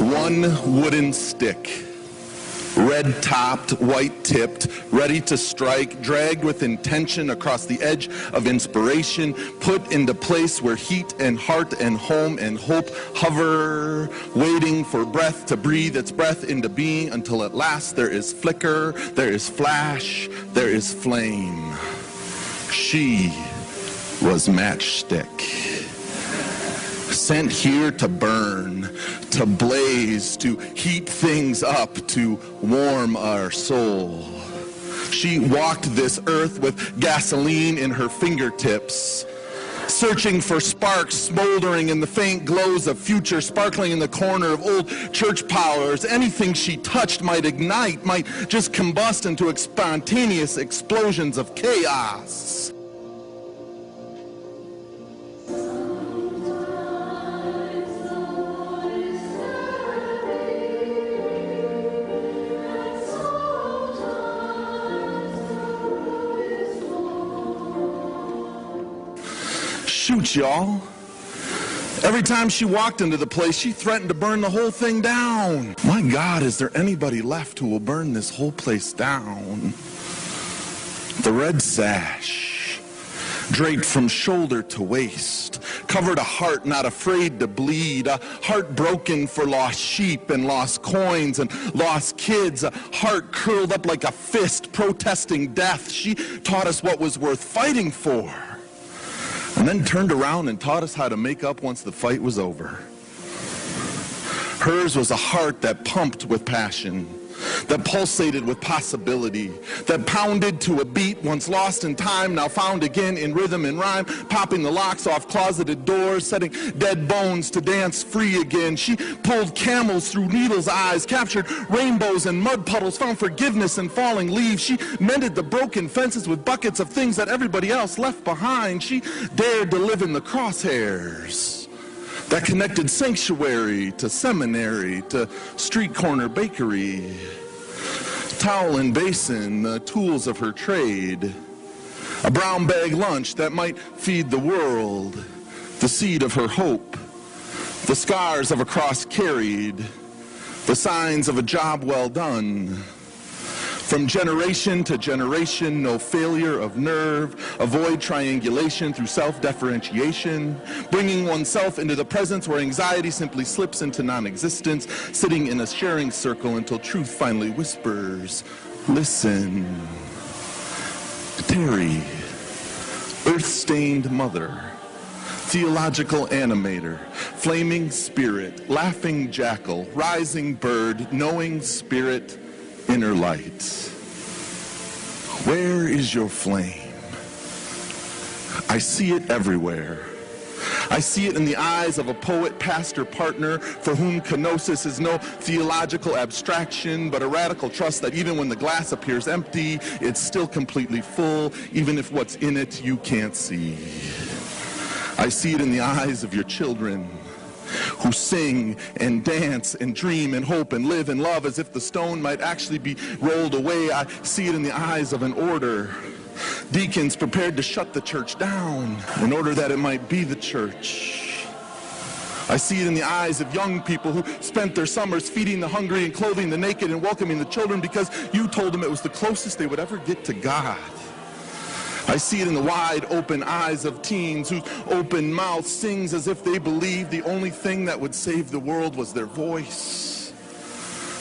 One wooden stick, red-topped, white-tipped, ready to strike, dragged with intention across the edge of inspiration, put into place where heat and heart and home and hope hover, waiting for breath to breathe its breath into being until at last there is flicker, there is flash, there is flame. She was matchstick. Sent here to burn, to blaze, to heat things up, to warm our soul. She walked this earth with gasoline in her fingertips, searching for sparks smoldering in the faint glows of future, sparkling in the corner of old church powers. Anything she touched might ignite, might just combust into spontaneous explosions of chaos. Shoot, y'all. Every time she walked into the place, she threatened to burn the whole thing down. My God, is there anybody left who will burn this whole place down? The red sash, draped from shoulder to waist, covered a heart not afraid to bleed, a heart broken for lost sheep and lost coins and lost kids, a heart curled up like a fist protesting death. She taught us what was worth fighting for, and then turned around and taught us how to make up once the fight was over. Hers was a heart that pumped with passion, that pulsated with possibility, that pounded to a beat once lost in time, now found again in rhythm and rhyme, popping the locks off closeted doors, setting dead bones to dance free again. She pulled camels through needles' eyes, captured rainbows and mud puddles, found forgiveness in falling leaves. She mended the broken fences with buckets of things that everybody else left behind. She dared to live in the crosshairs that connected sanctuary to seminary to street corner bakery. Towel and basin, the tools of her trade. A brown bag lunch that might feed the world. The seed of her hope. The scars of a cross carried. The signs of a job well done. From generation to generation, no failure of nerve, avoid triangulation through self-differentiation, bringing oneself into the presence where anxiety simply slips into non-existence, sitting in a sharing circle until truth finally whispers, listen. Terry, earth-stained mother, theological animator, flaming spirit, laughing jackal, rising bird, knowing spirit, inner light. Where is your flame? I see it everywhere. I see it in the eyes of a poet, pastor, partner for whom kenosis is no theological abstraction, but a radical trust that even when the glass appears empty, it's still completely full, even if what's in it you can't see. I see it in the eyes of your children, who sing and dance and dream and hope and live and love as if the stone might actually be rolled away. I see it in the eyes of an order, deacons prepared to shut the church down in order that it might be the church. I see it in the eyes of young people who spent their summers feeding the hungry and clothing the naked and welcoming the children because you told them it was the closest they would ever get to God. I see it in the wide open eyes of teens whose open mouth sings as if they believed the only thing that would save the world was their voice.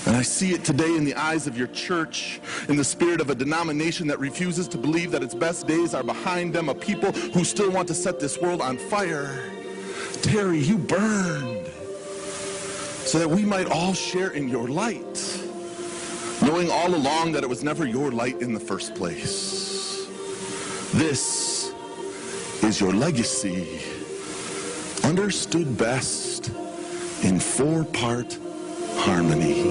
And I see it today in the eyes of your church, in the spirit of a denomination that refuses to believe that its best days are behind them, a people who still want to set this world on fire. Terry, you burned so that we might all share in your light, knowing all along that it was never your light in the first place. This is your legacy, understood best in 4-part harmony.